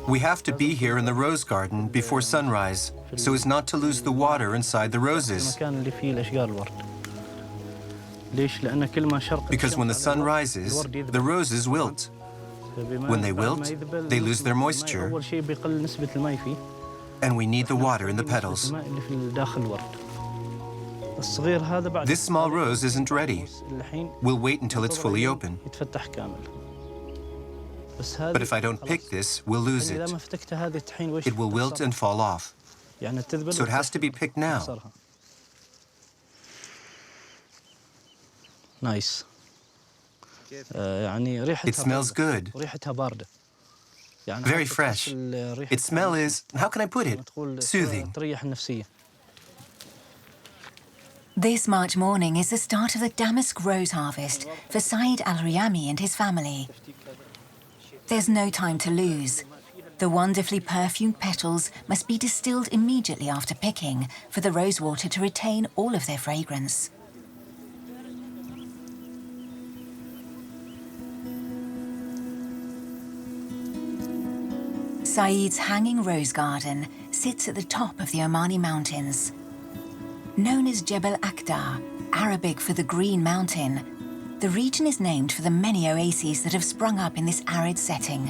We have to be here in the rose garden before sunrise, so as not to lose the water inside the roses. Because when the sun rises, the roses wilt. When they wilt, they lose their moisture, and we need the water in the petals. This small rose isn't ready. We'll wait until it's fully open. But if I don't pick this, we'll lose it. It will wilt and fall off. So it has to be picked now. Nice. It smells good. Very fresh. Its smell is, how can I put it, soothing. This March morning is the start of the damask rose harvest for Saeed Al-Riyami and his family. There's no time to lose. The wonderfully perfumed petals must be distilled immediately after picking for the rosewater to retain all of their fragrance. Saeed's hanging rose garden sits at the top of the Omani mountains. Known as Jebel Akhdar, Arabic for the Green Mountain, the region is named for the many oases that have sprung up in this arid setting.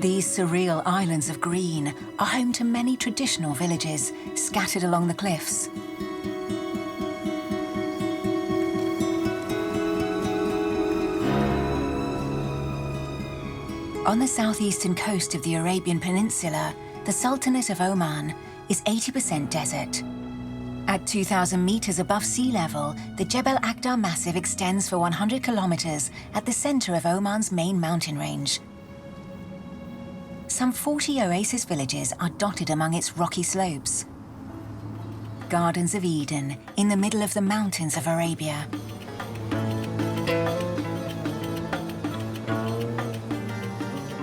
These surreal islands of green are home to many traditional villages scattered along the cliffs. On the southeastern coast of the Arabian Peninsula, the Sultanate of Oman is 80% desert. At 2,000 meters above sea level, the Jebel Akhdar Massif extends for 100 kilometers at the center of Oman's main mountain range. Some 40 oasis villages are dotted among its rocky slopes. Gardens of Eden in the middle of the mountains of Arabia.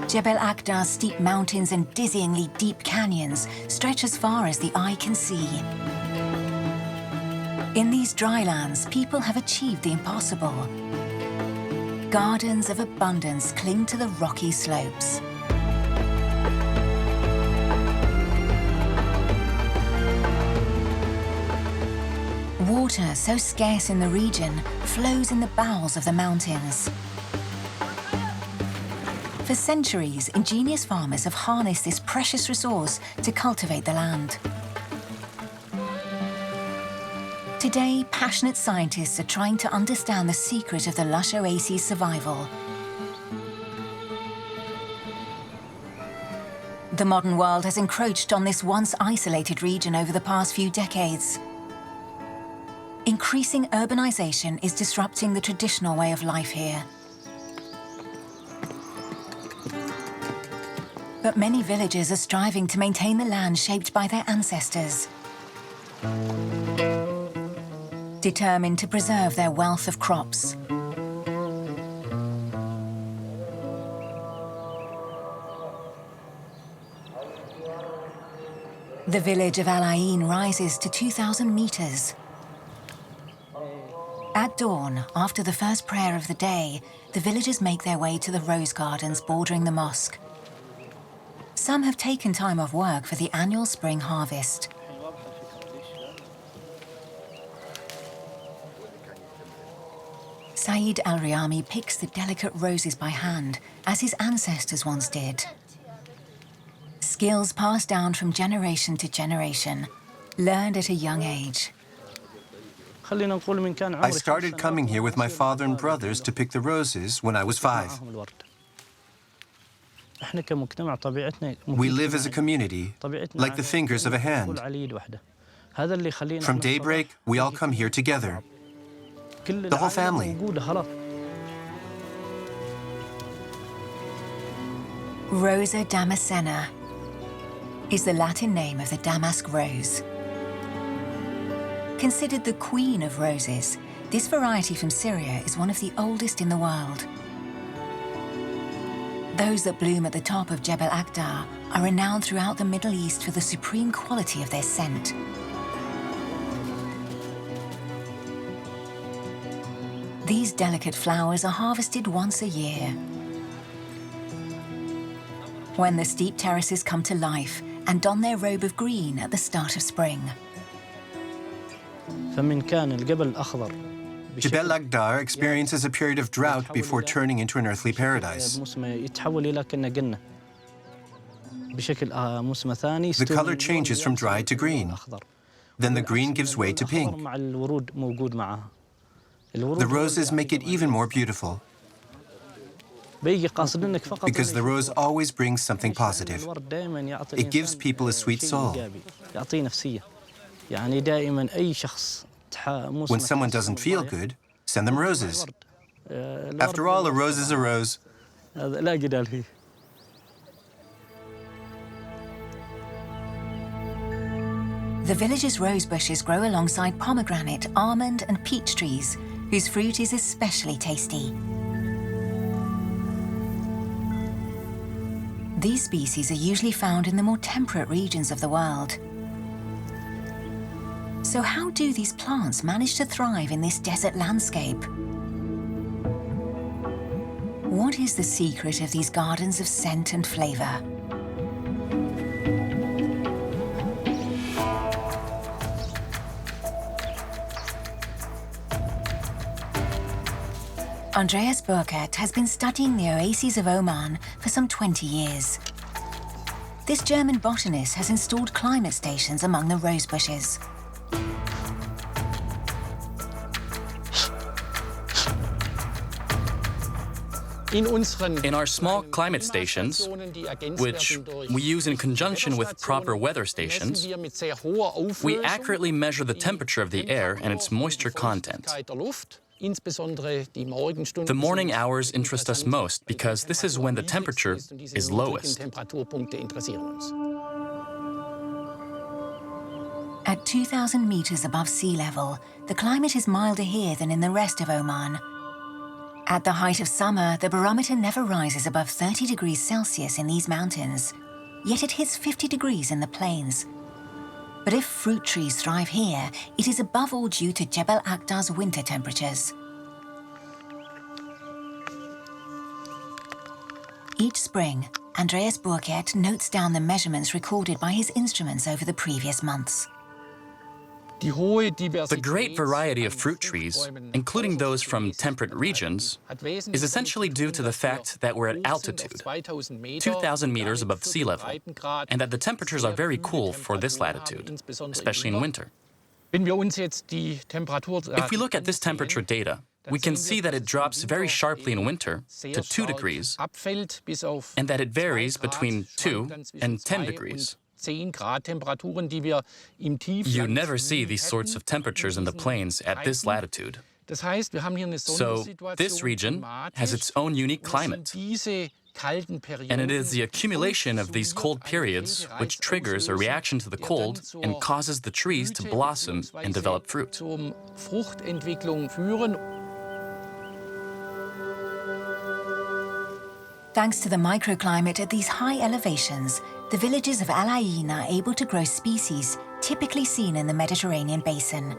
Jebel Akhdar's steep mountains and dizzyingly deep canyons stretch as far as the eye can see. In these drylands, people have achieved the impossible. Gardens of abundance cling to the rocky slopes. Water, so scarce in the region, flows in the bowels of the mountains. For centuries, ingenious farmers have harnessed this precious resource to cultivate the land. Today, passionate scientists are trying to understand the secret of the lush oasis' survival. The modern world has encroached on this once isolated region over the past few decades. Increasing urbanization is disrupting the traditional way of life here. But many villagers are striving to maintain the land shaped by their ancestors, determined to preserve their wealth of crops. The village of Al-Ayn rises to 2,000 meters. At dawn, after the first prayer of the day, the villagers make their way to the rose gardens bordering the mosque. Some have taken time off work for the annual spring harvest. Saeed Al-Riyami picks the delicate roses by hand, as his ancestors once did. Skills passed down from generation to generation, learned at a young age. I started coming here with my father and brothers to pick the roses when I was 5. We live as a community, like the fingers of a hand. From daybreak, we all come here together. The whole family. Rosa damascena is the Latin name of the damask rose. Considered the queen of roses, this variety from Syria is one of the oldest in the world. Those that bloom at the top of Jebel Akhdar are renowned throughout the Middle East for the supreme quality of their scent. These delicate flowers are harvested once a year. When the steep terraces come to life and don their robe of green at the start of spring. Jebel Akhdar experiences a period of drought before turning into an earthly paradise. The color changes from dry to green. Then the green gives way to pink. The roses make it even more beautiful. Because the rose always brings something positive. It gives people a sweet soul. When someone doesn't feel good, send them roses. After all, a rose is a rose. The village's rose bushes grow alongside pomegranate, almond and peach trees, whose fruit is especially tasty. These species are usually found in the more temperate regions of the world. So how do these plants manage to thrive in this desert landscape? What is the secret of these gardens of scent and flavor? Andreas Burkert has been studying the oases of Oman for some 20 years. This German botanist has installed climate stations among the rose bushes. In our small climate stations, which we use in conjunction with proper weather stations, we accurately measure the temperature of the air and its moisture content. The morning hours interest us most because this is when the temperature is lowest. At 2,000 meters above sea level, the climate is milder here than in the rest of Oman. At the height of summer, the barometer never rises above 30 degrees Celsius in these mountains, yet it hits 50 degrees in the plains. But if fruit trees thrive here, it is above all due to Jebel Akhdar's winter temperatures. Each spring, Andreas Burkert notes down the measurements recorded by his instruments over the previous months. The great variety of fruit trees, including those from temperate regions, is essentially due to the fact that we're at altitude, 2,000 meters above sea level, and that the temperatures are very cool for this latitude, especially in winter. If we look at this temperature data, we can see that it drops very sharply in winter to 2 degrees, and that it varies between 2 and 10 degrees. You never see these sorts of temperatures in the plains at this latitude. So this region has its own unique climate. And it is the accumulation of these cold periods which triggers a reaction to the cold and causes the trees to blossom and develop fruit. Thanks to the microclimate at these high elevations, the villages of Al-Ayn are able to grow species typically seen in the Mediterranean basin.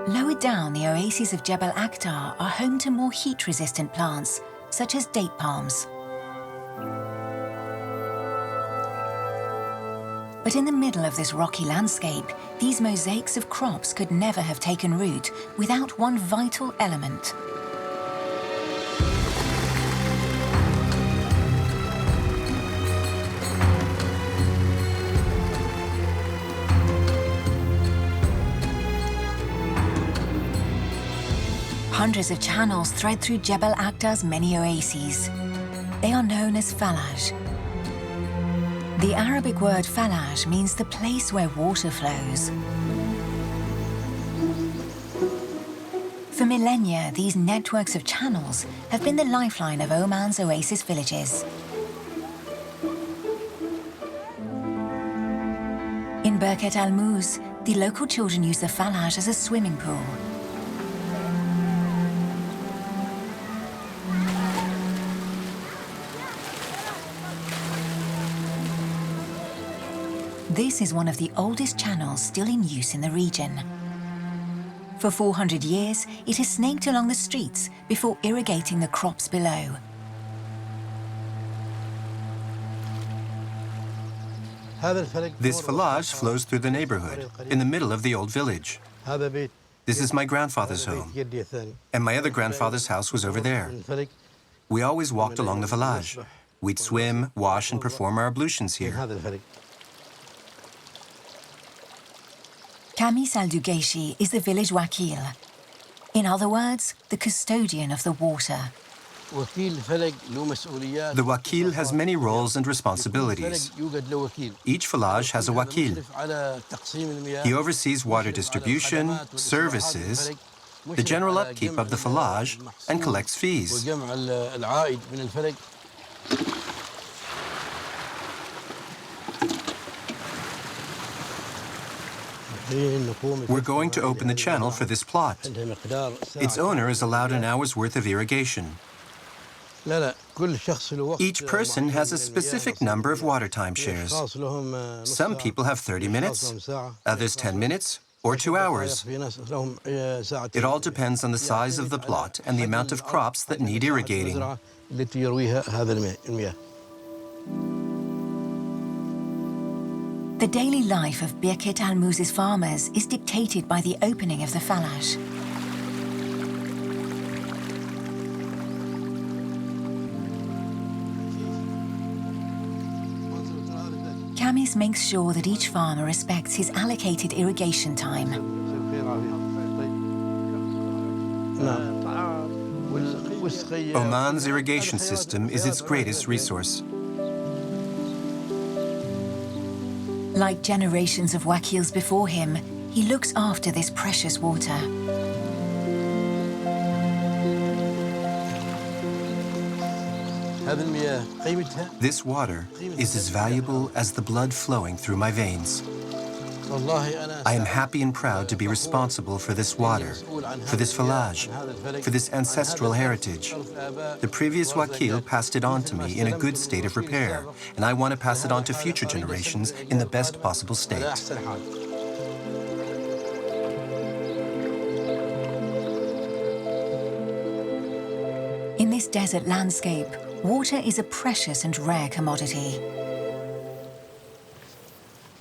Lower down, the oases of Jebel Akhdar are home to more heat-resistant plants, such as date palms. But in the middle of this rocky landscape, these mosaics of crops could never have taken root without one vital element. Hundreds of channels thread through Jebel Akhdar's many oases. They are known as Falaj. The Arabic word Falaj means the place where water flows. For millennia, these networks of channels have been the lifeline of Oman's oasis villages. In Birkat al-Muz, the local children use the Falaj as a swimming pool. This is one of the oldest channels still in use in the region. For 400 years, it has snaked along the streets before irrigating the crops below. This Falaj flows through the neighborhood, in the middle of the old village. This is my grandfather's home, and my other grandfather's house was over there. We always walked along the Falaj. We'd swim, wash, and perform our ablutions here. Kamis Al-Dugaishi is the village wakil. In other words, the custodian of the water. The wakil has many roles and responsibilities. Each Falaj has a wakil. He oversees water distribution, services, the general upkeep of the Falaj, and collects fees. We're going to open the channel for this plot. Its owner is allowed an hour's worth of irrigation. Each person has a specific number of water time shares. Some people have 30 minutes, others 10 minutes, or 2 hours. It all depends on the size of the plot and the amount of crops that need irrigating. The daily life of Birket Al-Muz's farmers is dictated by the opening of the Falaj. Kamis makes sure that each farmer respects his allocated irrigation time. Oman's irrigation system is its greatest resource. Like generations of wakils before him, he looks after this precious water. This water is as valuable as the blood flowing through my veins. I am happy and proud to be responsible for this water, for this Falaj, for this ancestral heritage. The previous wakil passed it on to me in a good state of repair, and I want to pass it on to future generations in the best possible state. In this desert landscape, water is a precious and rare commodity.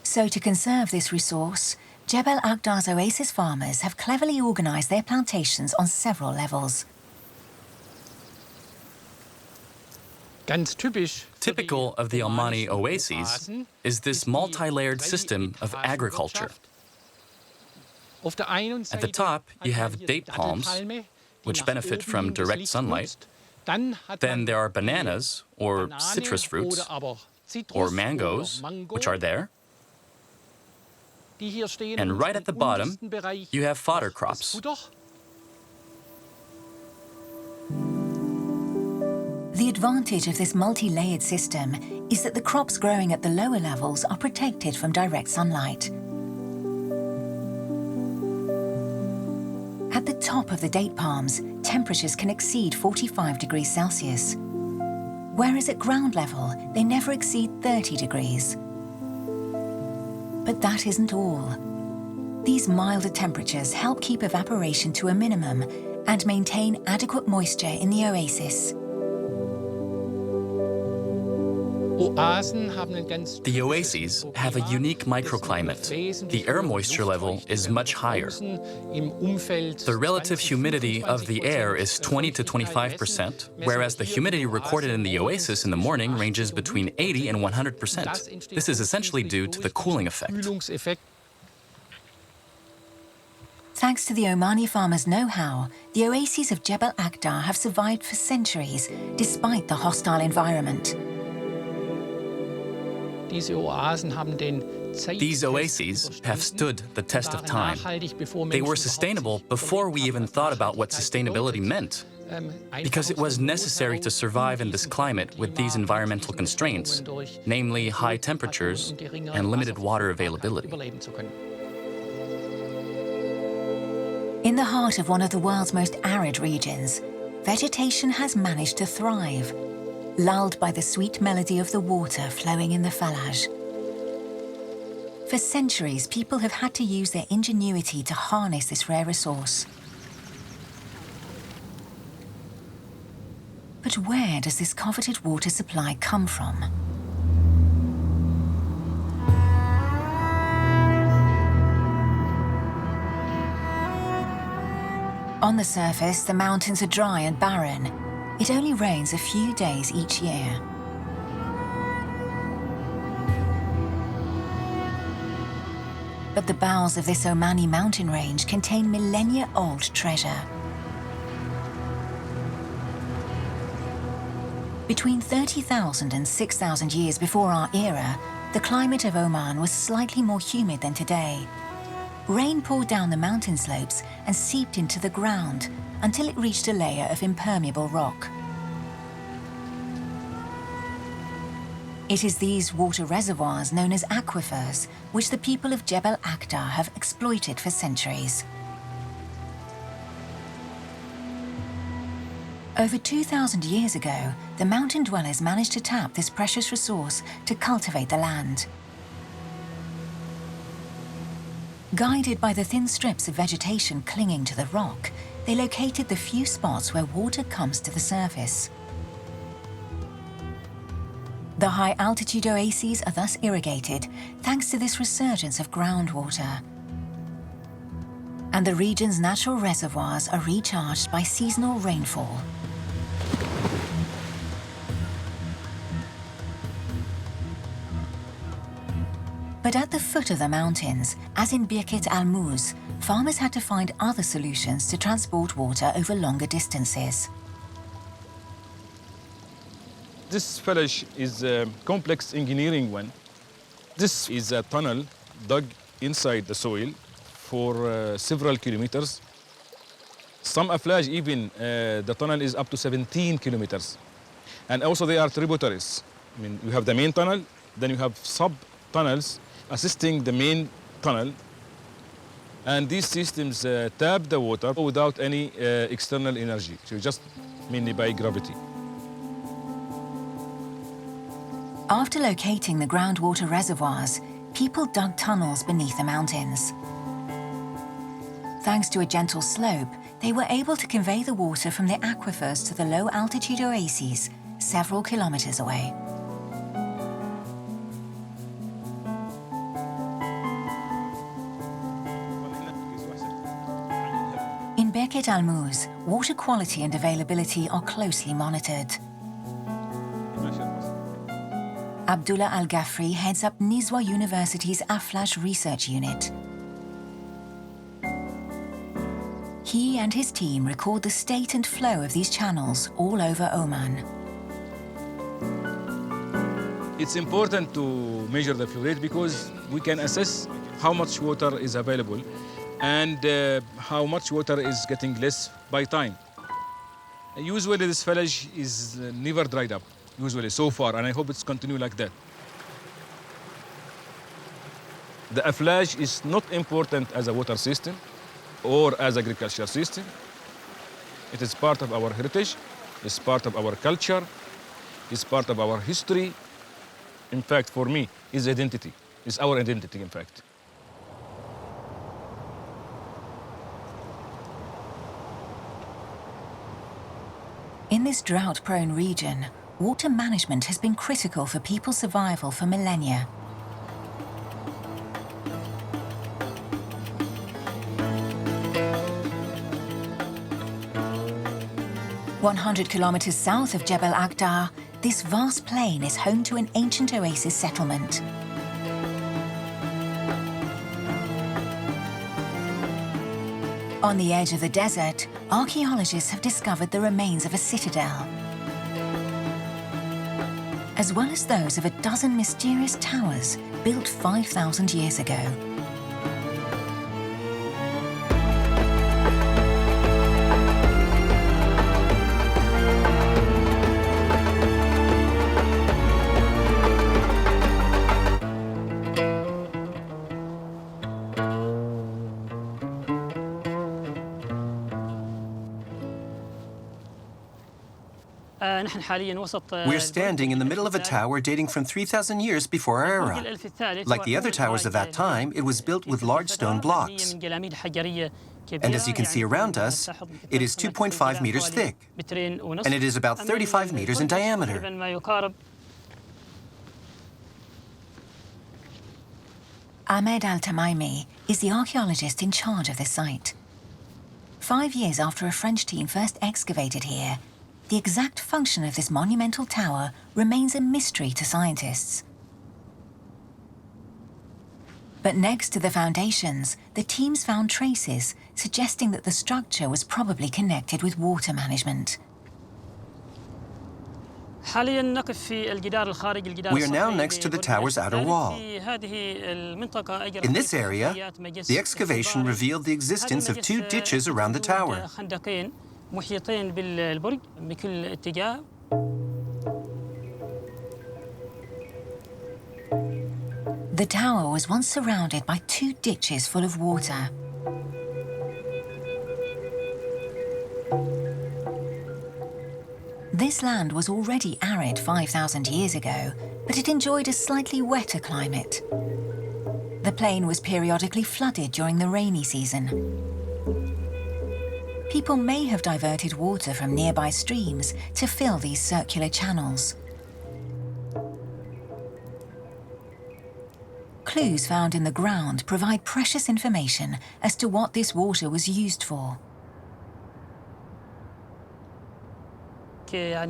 So to conserve this resource, Jebel Akhdar's oasis farmers have cleverly organized their plantations on several levels. Typical of the Omani oases is this multi-layered system of agriculture. At the top, you have date palms, which benefit from direct sunlight. Then there are bananas, or citrus fruits, or mangoes, which are there. And right at the bottom, you have fodder crops. The advantage of this multi-layered system is that the crops growing at the lower levels are protected from direct sunlight. At the top of the date palms, temperatures can exceed 45 degrees Celsius, whereas at ground level, they never exceed 30 degrees. But that isn't all. These milder temperatures help keep evaporation to a minimum and maintain adequate moisture in the oasis. The oases have a unique microclimate. The air moisture level is much higher. The relative humidity of the air is 20 to 25%, whereas the humidity recorded in the oasis in the morning ranges between 80 and 100%. This is essentially due to the cooling effect. Thanks to the Omani farmers' know-how, the oases of Jebel Akhdar have survived for centuries, despite the hostile environment. These oases have stood the test of time. They were sustainable before we even thought about what sustainability meant, because it was necessary to survive in this climate with these environmental constraints, namely high temperatures and limited water availability. In the heart of one of the world's most arid regions, vegetation has managed to thrive, lulled by the sweet melody of the water flowing in the Falaj. For centuries, people have had to use their ingenuity to harness this rare resource. But where does this coveted water supply come from? On the surface, the mountains are dry and barren. It only rains a few days each year. But the bowels of this Omani mountain range contain millennia-old treasure. Between 30,000 and 6,000 years before our era, the climate of Oman was slightly more humid than today. Rain poured down the mountain slopes and seeped into the ground until it reached a layer of impermeable rock. It is these water reservoirs, known as aquifers, which the people of Jebel Akhdar have exploited for centuries. Over 2,000 years ago, the mountain dwellers managed to tap this precious resource to cultivate the land. Guided by the thin strips of vegetation clinging to the rock, they located the few spots where water comes to the surface. The high-altitude oases are thus irrigated thanks to this resurgence of groundwater. And the region's natural reservoirs are recharged by seasonal rainfall. But at the foot of the mountains, as in perched Al-Ayn, farmers had to find other solutions to transport water over longer distances. This Falaj is a complex engineering one. This is a tunnel dug inside the soil for several kilometers. Some Falaj even, the tunnel is up to 17 kilometers. And also they are tributaries. I mean, you have the main tunnel, then you have sub-tunnels assisting the main tunnel. And these systems tap the water without any external energy, so just mainly by gravity. After locating the groundwater reservoirs, people dug tunnels beneath the mountains. Thanks to a gentle slope, they were able to convey the water from the aquifers to the low-altitude oases several kilometers away. In perched Al-Ayn, water quality and availability are closely monitored. Abdullah Al-Ghafri heads up Nizwa University's Falaj Research Unit. He and his team record the state and flow of these channels all over Oman. It's important to measure the flow rate because we can assess how much water is available and how much water is getting less by time. Usually this Falaj is never dried up. Usually so far, and I hope it's continue like that. The Falaj is not important as a water system or as agriculture system. It is part of our heritage, it's part of our culture, it's part of our history. In fact, for me, it's identity. It's our identity, in fact. In this drought-prone region, water management has been critical for people's survival for millennia. "100 kilometers south of Jebel Akhdar, this vast plain is home to an ancient oasis settlement. On the edge of the desert, archaeologists have discovered the remains of a citadel, as well as those of a dozen mysterious towers built 5,000 years ago. We're standing in the middle of a tower dating from 3,000 years before our era. Like the other towers of that time, it was built with large stone blocks. And as you can see around us, it is 2.5 meters thick, and it is about 35 meters in diameter. Ahmed Al-Tamaimi is the archaeologist in charge of this site. 5 years after a French team first excavated here, the exact function of this monumental tower remains a mystery to scientists. But next to the foundations, the teams found traces suggesting that the structure was probably connected with water management. We are now next to the tower's outer wall. In this area, the excavation revealed the existence of 2 ditches around the tower. The tower was once surrounded by 2 ditches full of water. This land was already arid 5,000 years ago, but it enjoyed a slightly wetter climate. The plain was periodically flooded during the rainy season. People may have diverted water from nearby streams to fill these circular channels. Clues found in the ground provide precious information as to what this water was used for. The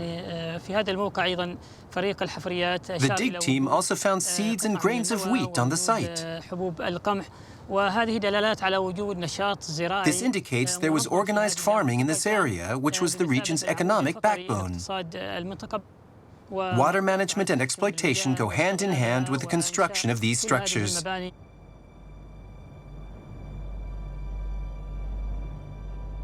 dig team also found seeds and grains of wheat on the site. This indicates there was organized farming in this area, which was the region's economic backbone. Water management and exploitation go hand in hand with the construction of these structures.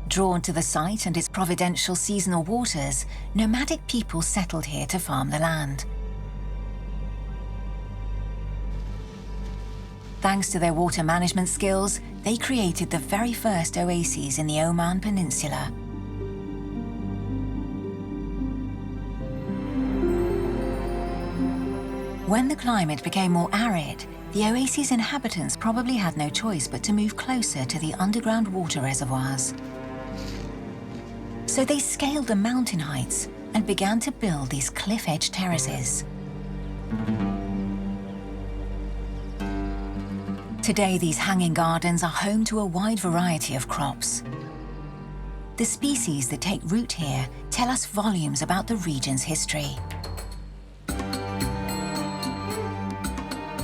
Drawn to the site and its providential seasonal waters, nomadic people settled here to farm the land. Thanks to their water management skills, they created the very first oases in the Oman Peninsula. When the climate became more arid, the oasis' inhabitants probably had no choice but to move closer to the underground water reservoirs. So they scaled the mountain heights and began to build these cliff-edge terraces. Today, these hanging gardens are home to a wide variety of crops. The species that take root here tell us volumes about the region's history.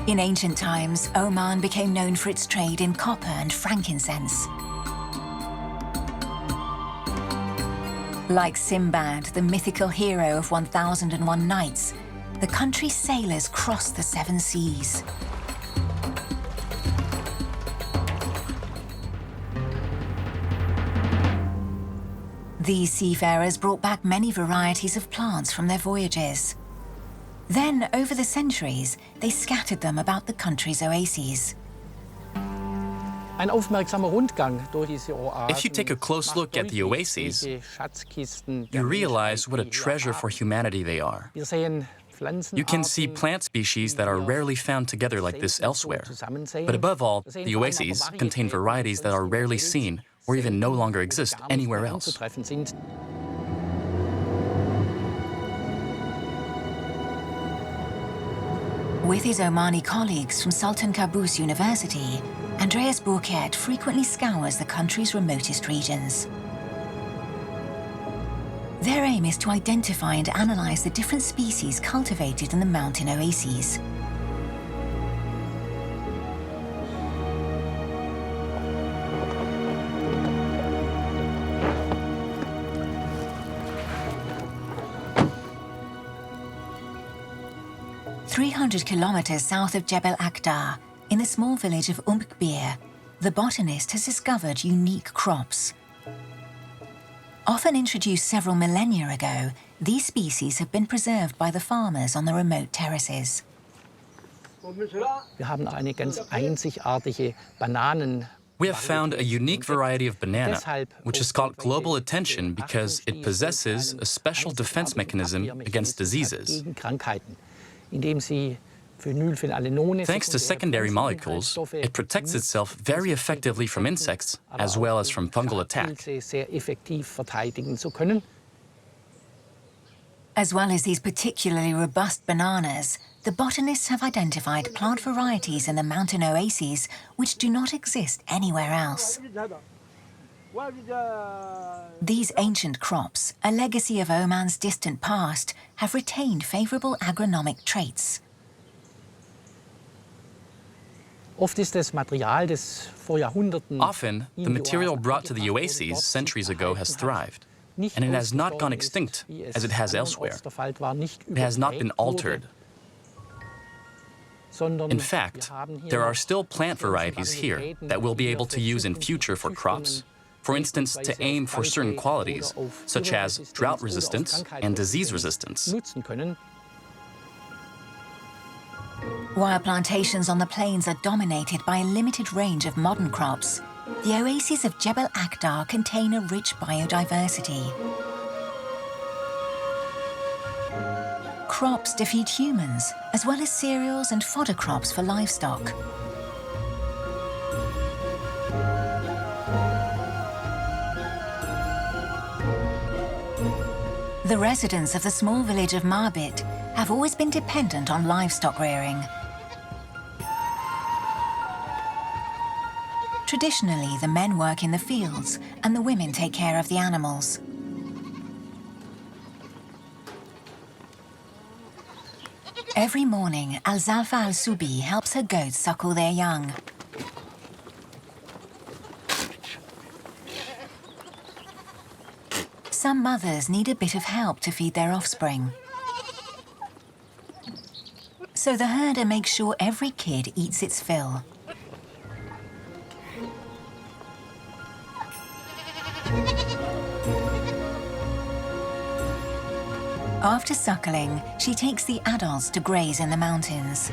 In ancient times, Oman became known for its trade in copper and frankincense. Like Sinbad, the mythical hero of 1001 Nights, the country's sailors crossed the 7 seas. These seafarers brought back many varieties of plants from their voyages. Then, over the centuries, they scattered them about the country's oases. If you take a close look at the oases, you realize what a treasure for humanity they are. You can see plant species that are rarely found together like this elsewhere. But above all, the oases contain varieties that are rarely seen or even no longer exist anywhere else. With his Omani colleagues from Sultan Qaboos University, Andreas Burkert frequently scours the country's remotest regions. Their aim is to identify and analyze the different species cultivated in the mountain oases. "300 kilometers south of Jebel Akhdar, in the small village of Bir, the botanist has discovered unique crops. Often introduced several millennia ago, these species have been preserved by the farmers on the remote terraces. We have found a unique variety of banana, which has caught global attention because it possesses a special defense mechanism against diseases. Thanks to secondary molecules, it protects itself very effectively from insects as well as from fungal attack. As well as these particularly robust bananas, the botanists have identified plant varieties in the mountain oases which do not exist anywhere else. These ancient crops, a legacy of Oman's distant past, have retained favourable agronomic traits. Often, the material brought to the oases centuries ago has thrived, and it has not gone extinct as it has elsewhere. It has not been altered. In fact, there are still plant varieties here that we'll be able to use in future for crops, for instance, to aim for certain qualities, such as drought resistance and disease resistance. While plantations on the plains are dominated by a limited range of modern crops, the oases of Jebel Akhdar contain a rich biodiversity. Crops to feed humans, as well as cereals and fodder crops for livestock. The residents of the small village of Marbit have always been dependent on livestock rearing. Traditionally, the men work in the fields and the women take care of the animals. Every morning, Al-Zalfa Al-Subi helps her goats suckle their young. Some mothers need a bit of help to feed their offspring. So the herder makes sure every kid eats its fill. After suckling, she takes the adults to graze in the mountains.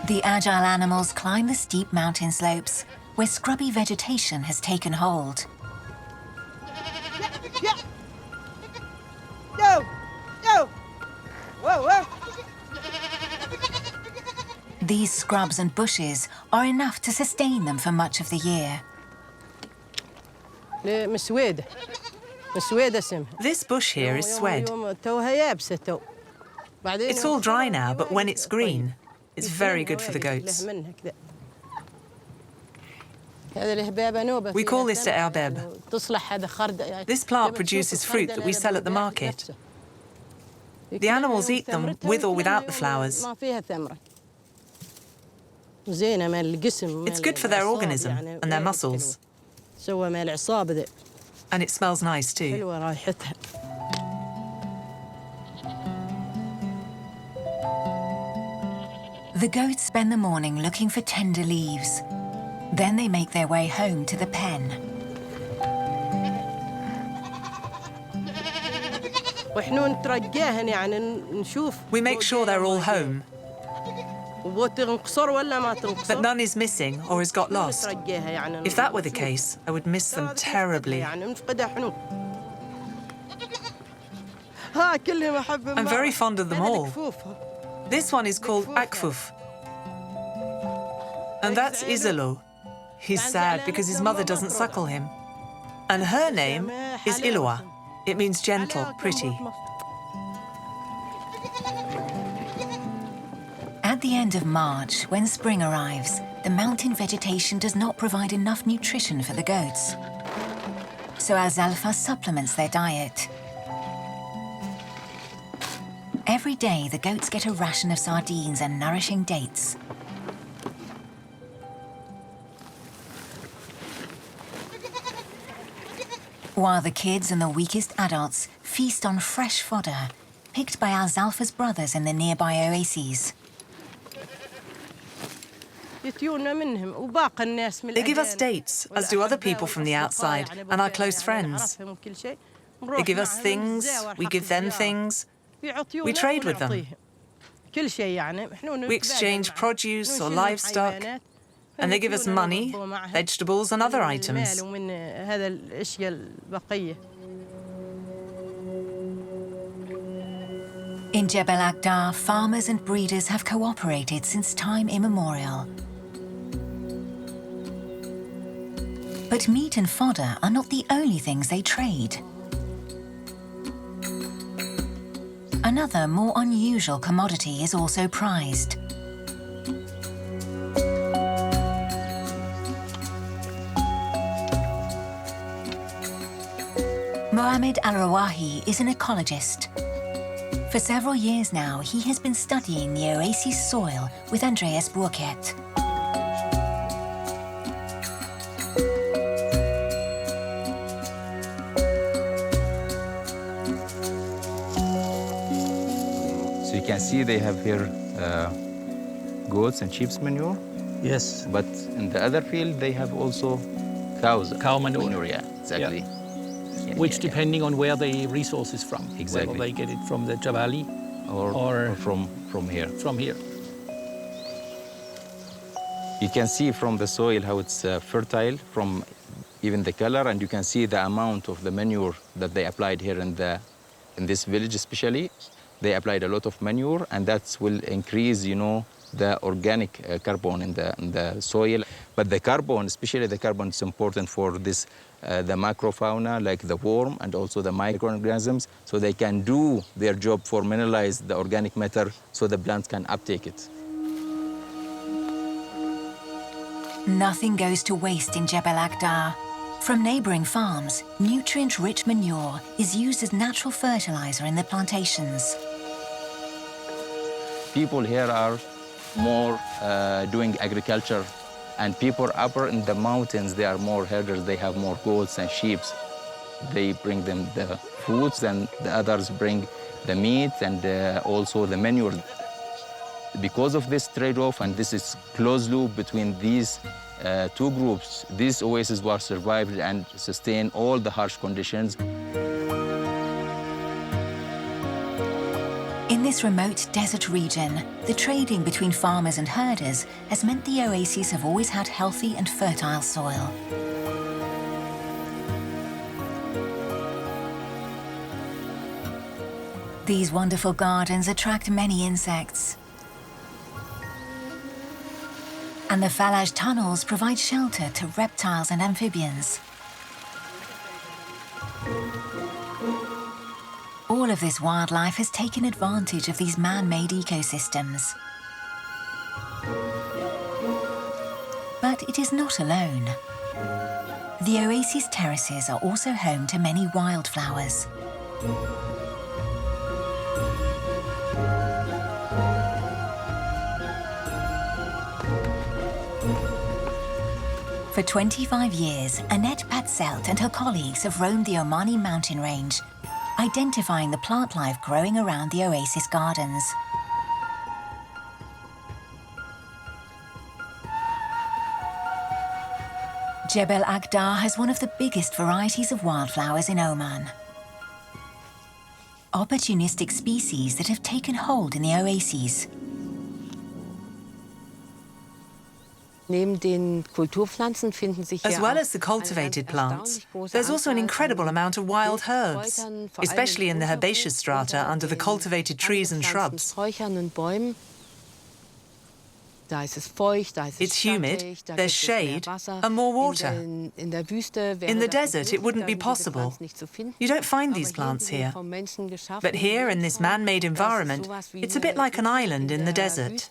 The agile animals climb the steep mountain slopes, where scrubby vegetation has taken hold. These scrubs and bushes are enough to sustain them for much of the year. This bush here is swed. It's all dry now, but when it's green, it's very good for the goats. We call this the arbeb. This plant produces fruit that we sell at the market. The animals eat them with or without the flowers. It's good for their organism and their muscles. And it smells nice too. The goats spend the morning looking for tender leaves. Then they make their way home to the pen. We make sure they're all home, that none is missing or has got lost. If that were the case, I would miss them terribly. I'm very fond of them all. This one is called Akfuf. And that's Izalo. He's sad because his mother doesn't suckle him. And her name is Ilwa. It means gentle, pretty. At the end of March, when spring arrives, the mountain vegetation does not provide enough nutrition for the goats. So Al-Zalfa supplements their diet. Every day, the goats get a ration of sardines and nourishing dates. While the kids and the weakest adults feast on fresh fodder, picked by Al-Zalfa's brothers in the nearby oases. They give us dates, as do other people from the outside and our close friends. They give us things, we give them things. We trade with them. We exchange produce or livestock, and they give us money, vegetables, and other items. In Jebel Akhdar, farmers and breeders have cooperated since time immemorial. But meat and fodder are not the only things they trade. Another, more unusual commodity is also prized. Mohammed Al-Rawahi is an ecologist. For several years now, he has been studying the oasis soil with Andreas Burkert. So you can see they have here goats and sheep's manure. Yes. But in the other field, they have also cow manure. Yeah, exactly. Yeah. Which, depending on where the resource is from. Exactly. Whether they get it from the Jebel or from here. From here. You can see from the soil how it's fertile, from even the color, and you can see the amount of the manure that they applied here in this village especially. They applied a lot of manure, and that will increase, you know, the organic carbon in the soil. But the carbon, especially the carbon, is important for this, the macrofauna, like the worm and also the microorganisms, so they can do their job for mineralize the organic matter so the plants can uptake it. Nothing goes to waste in Jebel Akhdar. From neighboring farms, nutrient-rich manure is used as natural fertilizer in the plantations. People here are more doing agriculture, and people up in the mountains, they are more herders. They have more goats and sheep. They bring them the foods, and the others bring the meat and also the manure. Because of this trade-off, and this is close loop between these two groups, these oases were survived and sustained all the harsh conditions. In this remote desert region, the trading between farmers and herders has meant the oases have always had healthy and fertile soil. These wonderful gardens attract many insects. And the Falaj tunnels provide shelter to reptiles and amphibians. All of this wildlife has taken advantage of these man-made ecosystems. But it is not alone. The oasis terraces are also home to many wildflowers. For 25 years, Annette Patzelt and her colleagues have roamed the Omani mountain range, identifying the plant life growing around the oasis gardens. Jebel Akhdar has one of the biggest varieties of wildflowers in Oman. Opportunistic species that have taken hold in the oases. As well as the cultivated plants, there's also an incredible amount of wild herbs, especially in the herbaceous strata under the cultivated trees and shrubs. It's humid, there's shade, and more water. In the desert, it wouldn't be possible. You don't find these plants here. But here, in this man-made environment, it's a bit like an island in the desert.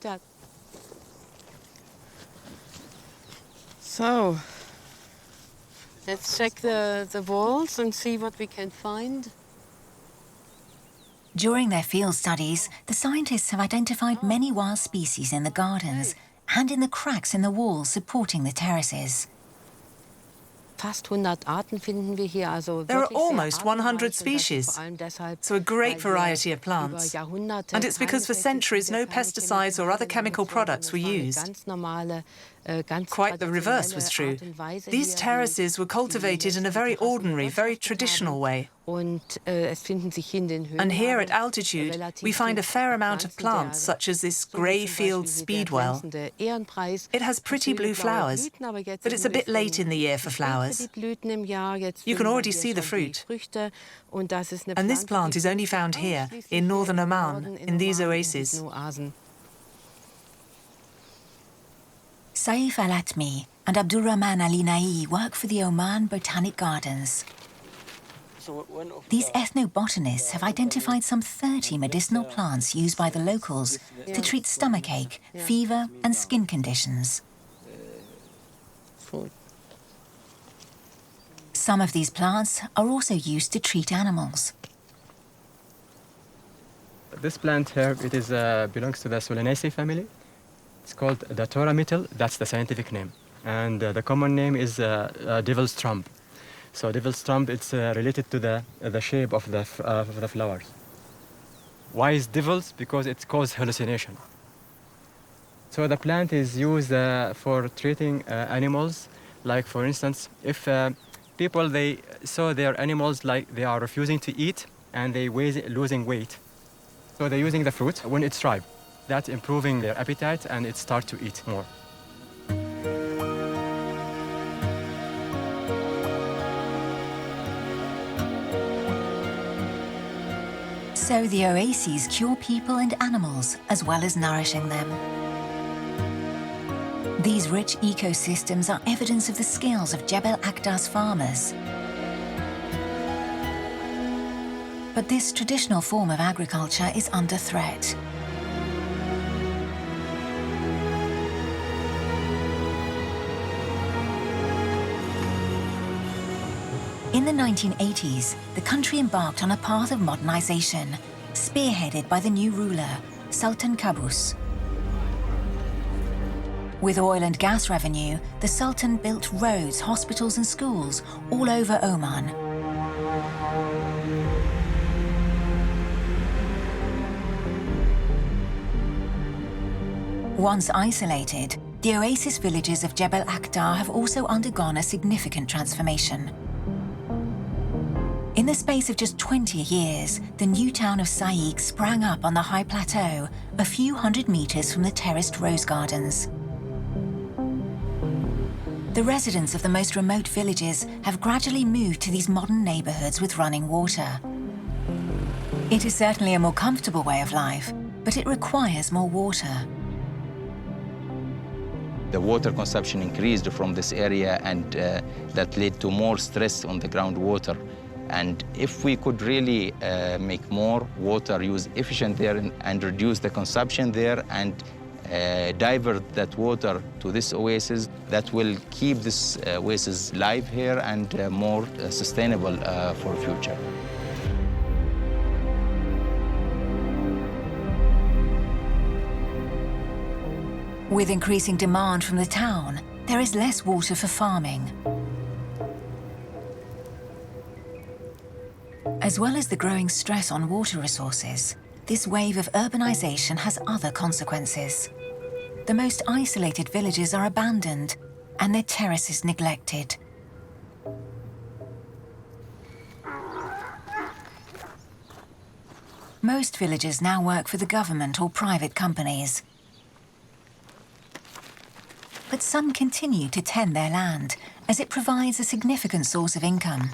So, let's check the walls and see what we can find. During their field studies, the scientists have identified many wild species in the gardens and in the cracks in the walls supporting the terraces. There are almost 100 species, so a great variety of plants. And it's because for centuries no pesticides or other chemical products were used. Quite the reverse was true. These terraces were cultivated in a very ordinary, very traditional way. And here at altitude, we find a fair amount of plants, such as this grey field speedwell. It has pretty blue flowers, but it's a bit late in the year for flowers. You can already see the fruit. And this plant is only found here, in northern Oman, in these oases. Saif Al-Atmi and Abdurrahman Ali Nai work for the Oman Botanic Gardens. These ethnobotanists have identified some 30 medicinal plants used by the locals to treat stomachache, fever and skin conditions. Some of these plants are also used to treat animals. This plant here, it is belongs to the Solanaceae family. It's called the Toramittel, that's the scientific name. And the common name is devil's trump. So devil's trump, it's related to the shape of the flowers. Why is devil's? Because it causes hallucination. So the plant is used for treating animals. Like for instance, if people, they saw their animals like they are refusing to eat and they losing weight. So they're using the fruit when it's ripe. That's improving their appetite and it starts to eat more. So the oases cure people and animals as well as nourishing them. These rich ecosystems are evidence of the skills of Jebel Akhdar's farmers. But this traditional form of agriculture is under threat. In the 1980s, the country embarked on a path of modernization, spearheaded by the new ruler, Sultan Qaboos. With oil and gas revenue, the Sultan built roads, hospitals and schools all over Oman. Once isolated, the oasis villages of Jebel Akhdar have also undergone a significant transformation. In the space of just 20 years, the new town of Saïq sprang up on the high plateau, a few hundred meters from the terraced rose gardens. The residents of the most remote villages have gradually moved to these modern neighborhoods with running water. It is certainly a more comfortable way of life, but it requires more water. The water consumption increased from this area and that led to more stress on the groundwater. And if we could really make more water use efficient there and reduce the consumption there and divert that water to this oasis, that will keep this oasis live here and more sustainable for the future. With increasing demand from the town, there is less water for farming. As well as the growing stress on water resources, this wave of urbanization has other consequences. The most isolated villages are abandoned and their terraces neglected. Most villages now work for the government or private companies. But some continue to tend their land, as it provides a significant source of income.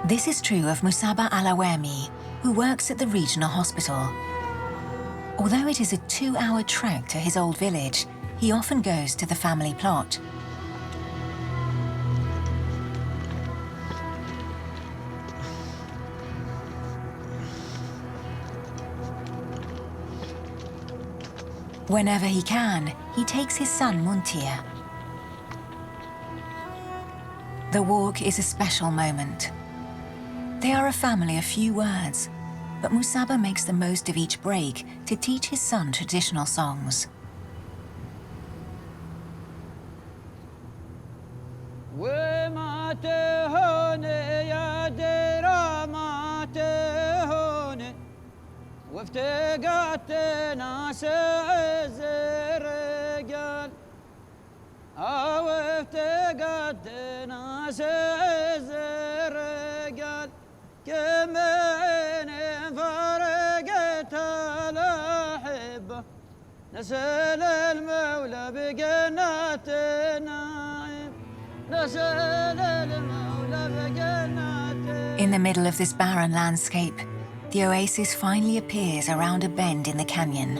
This is true of Musaba Al-Awami, who works at the regional hospital. Although it is a 2-hour trek to his old village, he often goes to the family plot. Whenever he can, he takes his son Muntir. The walk is a special moment. They are a family of few words, but Musaba makes the most of each break to teach his son traditional songs. وافتقدت ناس عز الرجال وافتقدت ناس عز الرجال كمن فرقت الأحبة نسأل المولى بجنات النعيم نسأل المولى بجنات. In the middle of this barren landscape, the oasis finally appears around a bend in the canyon.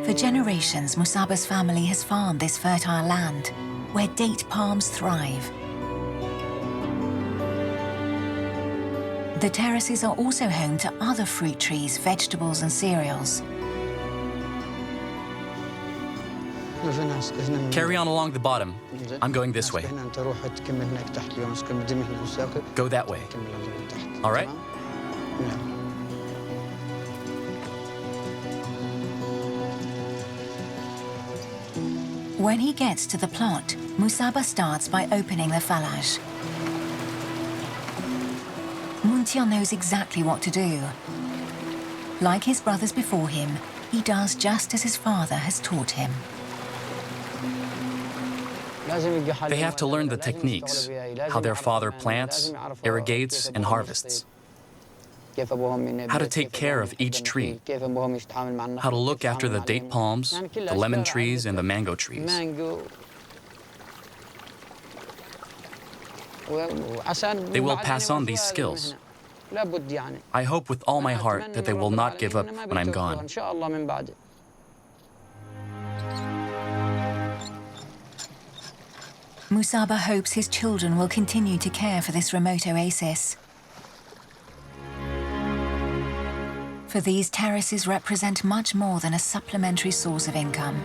For generations, Musaba's family has farmed this fertile land, where date palms thrive. The terraces are also home to other fruit trees, vegetables and cereals. Carry on along the bottom. I'm going this way. Go that way. All right? When he gets to the plot, Musaba starts by opening the Falaj. Muntia knows exactly what to do. Like his brothers before him, he does just as his father has taught him. They have to learn the techniques, how their father plants, irrigates, and harvests. How to take care of each tree. How to look after the date palms, the lemon trees, and the mango trees. They will pass on these skills. I hope with all my heart that they will not give up when I'm gone. Musaba hopes his children will continue to care for this remote oasis. For these terraces represent much more than a supplementary source of income.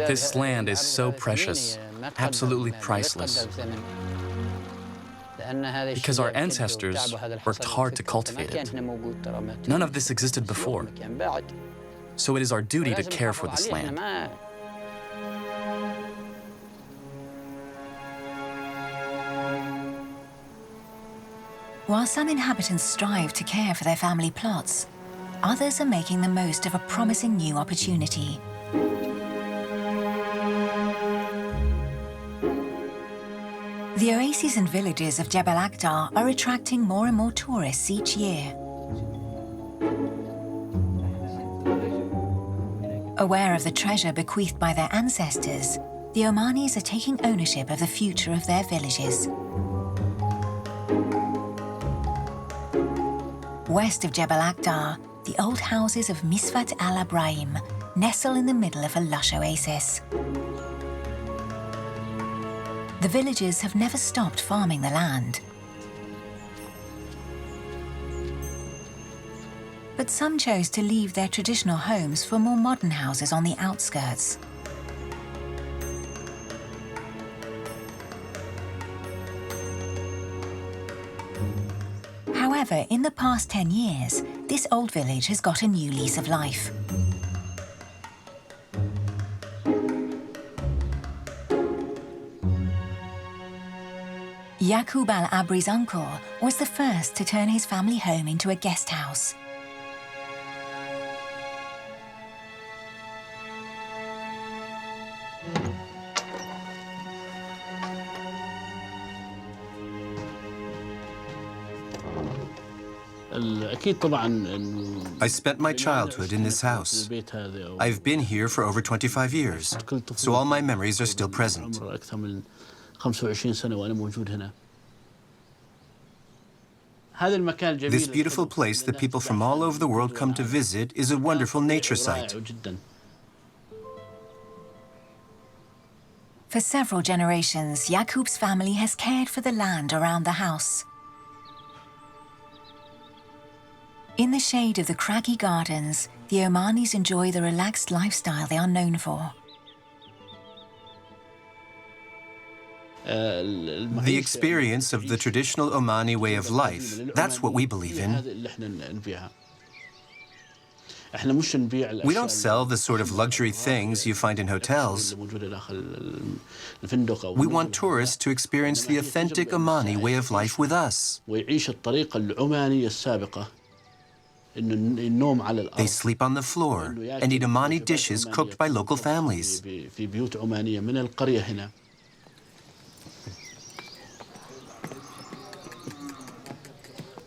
This land is so precious, absolutely priceless. Because our ancestors worked hard to cultivate it. None of this existed before. So it is our duty to care for this land. While some inhabitants strive to care for their family plots, others are making the most of a promising new opportunity. The oases and villages of Jebel Akhdar are attracting more and more tourists each year. Aware of the treasure bequeathed by their ancestors, the Omanis are taking ownership of the future of their villages. West of Jebel Akhdar, the old houses of Misfat al-Abrahim nestle in the middle of a lush oasis. The villagers have never stopped farming the land. But some chose to leave their traditional homes for more modern houses on the outskirts. However, in the past 10 years, this old village has got a new lease of life. Yaqub al-Abri's uncle was the first to turn his family home into a guest house. I spent my childhood in this house. I've been here for over 25 years, so all my memories are still present. This beautiful place that people from all over the world come to visit is a wonderful nature site. For several generations, Yaqub's family has cared for the land around the house. In the shade of the craggy gardens, the Omanis enjoy the relaxed lifestyle they are known for. The experience of the traditional Omani way of life, that's what we believe in. We don't sell the sort of luxury things you find in hotels. We want tourists to experience the authentic Omani way of life with us. They sleep on the floor and eat Omani dishes cooked by local families.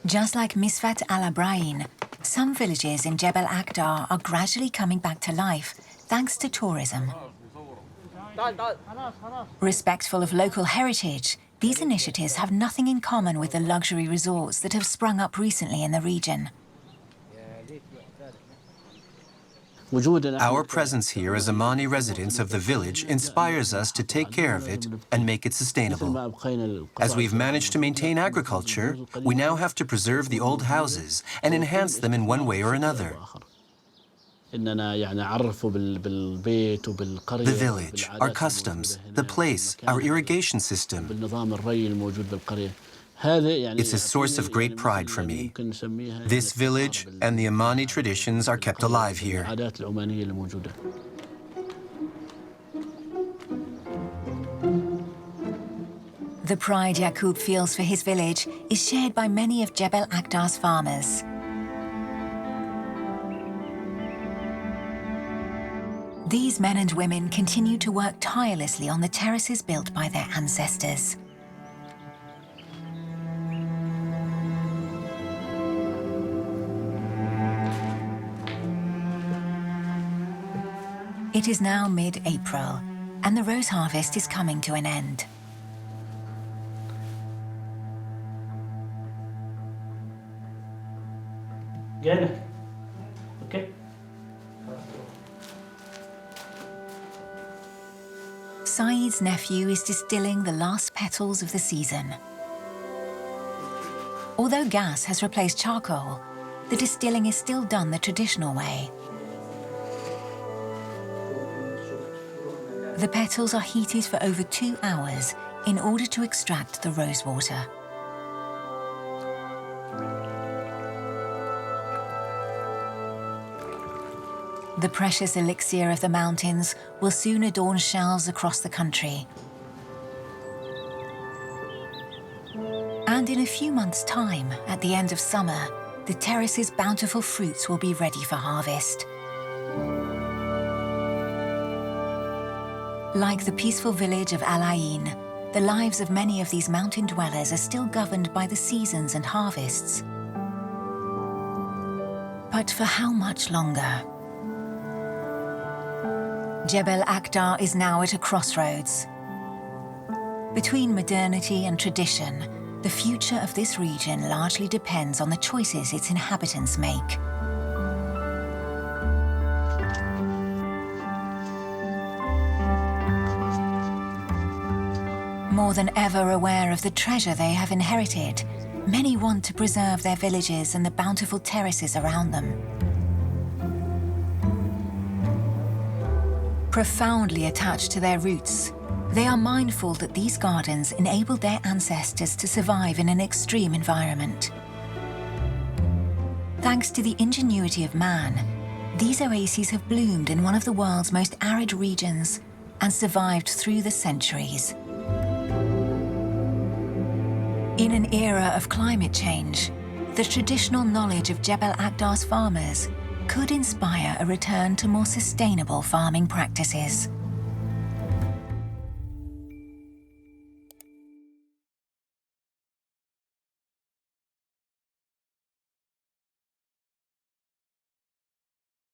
Just like Misfat Al-Abrain, some villages in Jebel Akhdar are gradually coming back to life thanks to tourism. Respectful of local heritage, these initiatives have nothing in common with the luxury resorts that have sprung up recently in the region. Our presence here as Omani residents of the village inspires us to take care of it and make it sustainable. As we've managed to maintain agriculture, we now have to preserve the old houses and enhance them in one way or another. The village, our customs, the place, our irrigation system. It's a source of great pride for me. This village and the Omani traditions are kept alive here. The pride Yaqub feels for his village is shared by many of Jebel Akhdar's farmers. These men and women continue to work tirelessly on the terraces built by their ancestors. It is now mid-April, and the rose harvest is coming to an end. Okay. Saeed's nephew is distilling the last petals of the season. Although gas has replaced charcoal, the distilling is still done the traditional way. The petals are heated for over 2 hours in order to extract the rose water. The precious elixir of the mountains will soon adorn shelves across the country. And in a few months' time, at the end of summer, the terrace's bountiful fruits will be ready for harvest. Like the peaceful village of Al-Ayn, the lives of many of these mountain dwellers are still governed by the seasons and harvests. But for how much longer? Jebel Akhdar is now at a crossroads. Between modernity and tradition, the future of this region largely depends on the choices its inhabitants make. More than ever aware of the treasure they have inherited, many want to preserve their villages and the bountiful terraces around them. Profoundly attached to their roots, they are mindful that these gardens enabled their ancestors to survive in an extreme environment. Thanks to the ingenuity of man, these oases have bloomed in one of the world's most arid regions and survived through the centuries. In an era of climate change, the traditional knowledge of Jebel Akhdar's farmers could inspire a return to more sustainable farming practices.